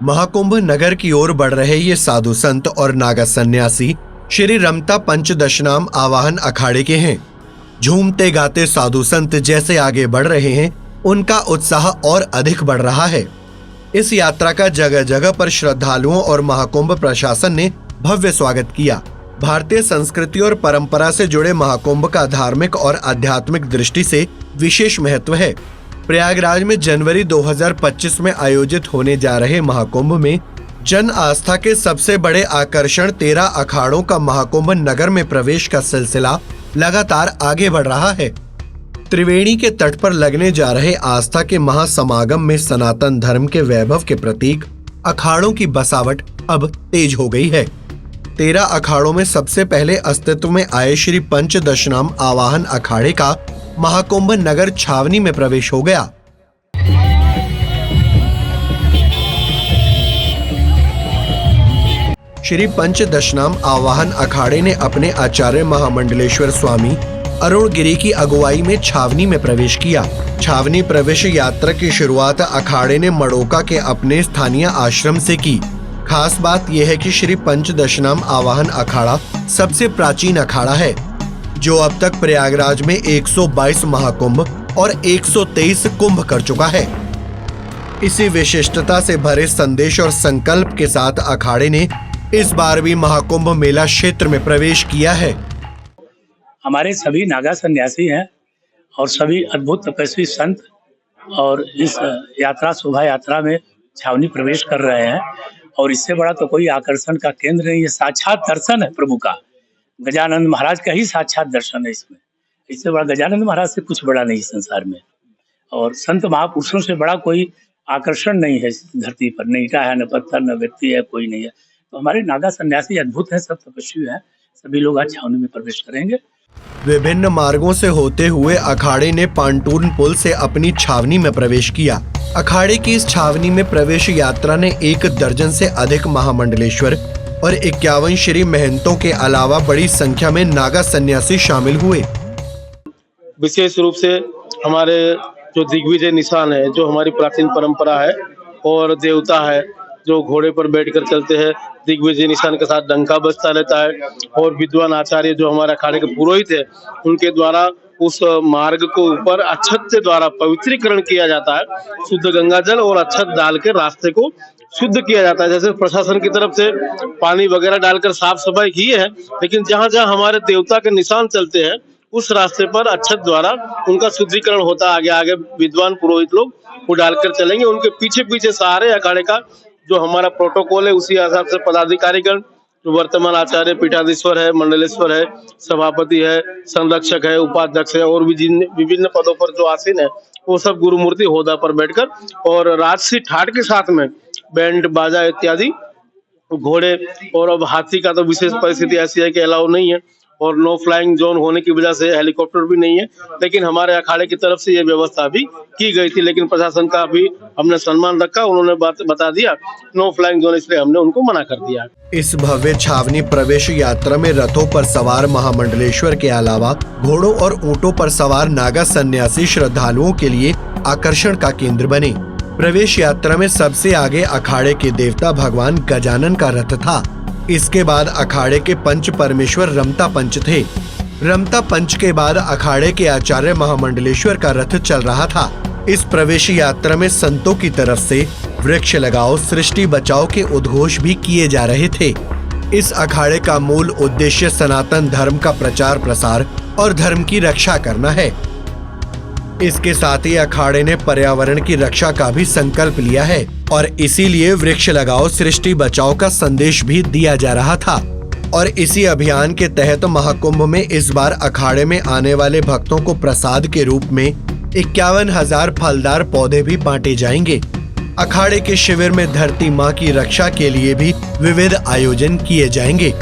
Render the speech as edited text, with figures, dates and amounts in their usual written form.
महाकुंभ नगर की ओर बढ़ रहे ये साधु संत और नागा सन्यासी श्री रमता पंचदशनाम आवाहन अखाड़े के हैं। झूमते गाते साधु संत जैसे आगे बढ़ रहे हैं, उनका उत्साह और अधिक बढ़ रहा है। इस यात्रा का जगह जगह पर श्रद्धालुओं और महाकुंभ प्रशासन ने भव्य स्वागत किया। भारतीय संस्कृति और परंपरा से जुड़े महाकुंभ का धार्मिक और आध्यात्मिक दृष्टि से विशेष महत्व है। प्रयागराज में जनवरी 2025 में आयोजित होने जा रहे महाकुंभ में जन आस्था के सबसे बड़े आकर्षण 13 अखाड़ों का महाकुंभ नगर में प्रवेश का सिलसिला लगातार आगे बढ़ रहा है। त्रिवेणी के तट पर लगने जा रहे आस्था के महासमागम में सनातन धर्म के वैभव के प्रतीक अखाड़ों की बसावट अब तेज हो गई है। 13 अखाड़ों में सबसे पहले अस्तित्व में आए श्री पंचदशनाम आवाहन अखाड़े का महाकुंभ नगर छावनी में प्रवेश हो गया। श्री पंचदशनाम आवाहन अखाड़े ने अपने आचार्य महामंडलेश्वर स्वामी अरुण गिरी की अगुवाई में छावनी में प्रवेश किया। छावनी प्रवेश यात्रा की शुरुआत अखाड़े ने मड़ोका के अपने स्थानीय आश्रम से की। खास बात यह है कि श्री पंचदशनाम आवाहन अखाड़ा सबसे प्राचीन अखाड़ा है, जो अब तक प्रयागराज में 122 महाकुंभ और 123 कुंभ कर चुका है। इसी विशिष्टता से भरे संदेश और संकल्प के साथ अखाड़े ने इस बार भी महाकुंभ मेला क्षेत्र में प्रवेश किया है। हमारे सभी नागा सन्यासी हैं और सभी अद्भुत तपस्वी संत और इस यात्रा शोभा यात्रा में छावनी प्रवेश कर रहे हैं। और इससे बड़ा तो कोई आकर्षण का केंद्र नहीं है, साक्षात दर्शन है प्रभु का। गजानंद महाराज का ही साक्षात दर्शन है इसमें। इससे बड़ा गजानंद महाराज से कुछ बड़ा नहीं संसार में, और संत महापुरुषों से बड़ा कोई आकर्षण नहीं है इस धरती पर। न ईटा है, न पत्थर, न व्यक्ति है, कोई नहीं है। तो हमारे नागा सन्यासी अद्भुत हैं, सब तपस्वी हैं। सभी लोग आज छावनी में प्रवेश करेंगे। विभिन्न मार्गों से होते हुए अखाड़े ने पांटून पुल से अपनी छावनी में प्रवेश किया। अखाड़े की इस छावनी में प्रवेश यात्रा ने 1 दर्जन से अधिक महामंडलेश्वर और 51 श्री महंतों के अलावा बड़ी संख्या में नागा सन्यासी शामिल हुए। विशेष रूप से हमारे जो दिग्विजय निशान है, जो हमारी प्राचीन परंपरा है, और देवता है जो घोड़े पर बैठकर चलते हैं, दिग्विजय निशान के साथ डंका बजता रहता है। और विद्वान आचार्य जो हमारे अखाड़े के पुरोहित है, उनके द्वारा उस मार्ग को ऊपर अक्षत के द्वारा पवित्रीकरण किया जाता है। शुद्ध गंगा जल और अक्षत डाल के रास्ते को शुद्ध किया जाता है। जैसे प्रशासन की तरफ से पानी वगैरह डालकर साफ सफाई की है, लेकिन जहाँ जहाँ हमारे देवता के निशान चलते हैं, उस रास्ते पर अक्षत द्वारा उनका शुद्धिकरण होता है। आगे आगे विद्वान पुरोहित लोग वो डालकर चलेंगे। उनके पीछे पीछे सारे अखाड़े का जो हमारा प्रोटोकॉल है, उसी हिसाब से पदाधिकारीगण, जो वर्तमान आचार्य पीठाधीश्वर है, मंडलेश्वर है, सभापति है, संरक्षक है, उपाध्यक्ष है, और विभिन्न पदों पर जो आसीन है, वो सब गुरुमूर्ति होदा पर बैठकर और राजसी ठाट के साथ में बैंड बाजा इत्यादि, घोड़े, और अब हाथी का तो विशेष परिस्थिति ऐसी है कि अलाउ नहीं है, और नो फ्लाइंग जोन होने की वजह से हेलीकॉप्टर भी नहीं है। लेकिन हमारे अखाड़े की तरफ से ये व्यवस्था भी की गई थी, लेकिन प्रशासन का भी हमने सम्मान रखा। उन्होंने बता दिया नो फ्लाइंग जोन, इसलिए हमने उनको मना कर दिया। इस भव्य छावनी प्रवेश यात्रा में रथों पर सवार महामंडलेश्वर के अलावा घोड़ों और ऊंटों पर सवार नागा सन्यासी श्रद्धालुओं के लिए आकर्षण का केंद्र बने। प्रवेश यात्रा में सबसे आगे अखाड़े के देवता भगवान गजानन का रथ था। इसके बाद अखाड़े के पंच परमेश्वर रमता पंच थे। रमता पंच के बाद अखाड़े के आचार्य महामंडलेश्वर का रथ चल रहा था। इस प्रवेश यात्रा में संतों की तरफ से वृक्ष लगाओ, सृष्टि बचाओ के उद्घोष भी किए जा रहे थे। इस अखाड़े का मूल उद्देश्य सनातन धर्म का प्रचार प्रसार और धर्म की रक्षा करना है। इसके साथ ही अखाड़े ने पर्यावरण की रक्षा का भी संकल्प लिया है, और इसीलिए वृक्ष लगाओ सृष्टि बचाओ का संदेश भी दिया जा रहा था। और इसी अभियान के तहत महाकुंभ में इस बार अखाड़े में आने वाले भक्तों को प्रसाद के रूप में 51,000 फलदार पौधे भी बांटे जाएंगे। अखाड़े के शिविर में धरती माँ की रक्षा के लिए भी विविध आयोजन किए जाएंगे।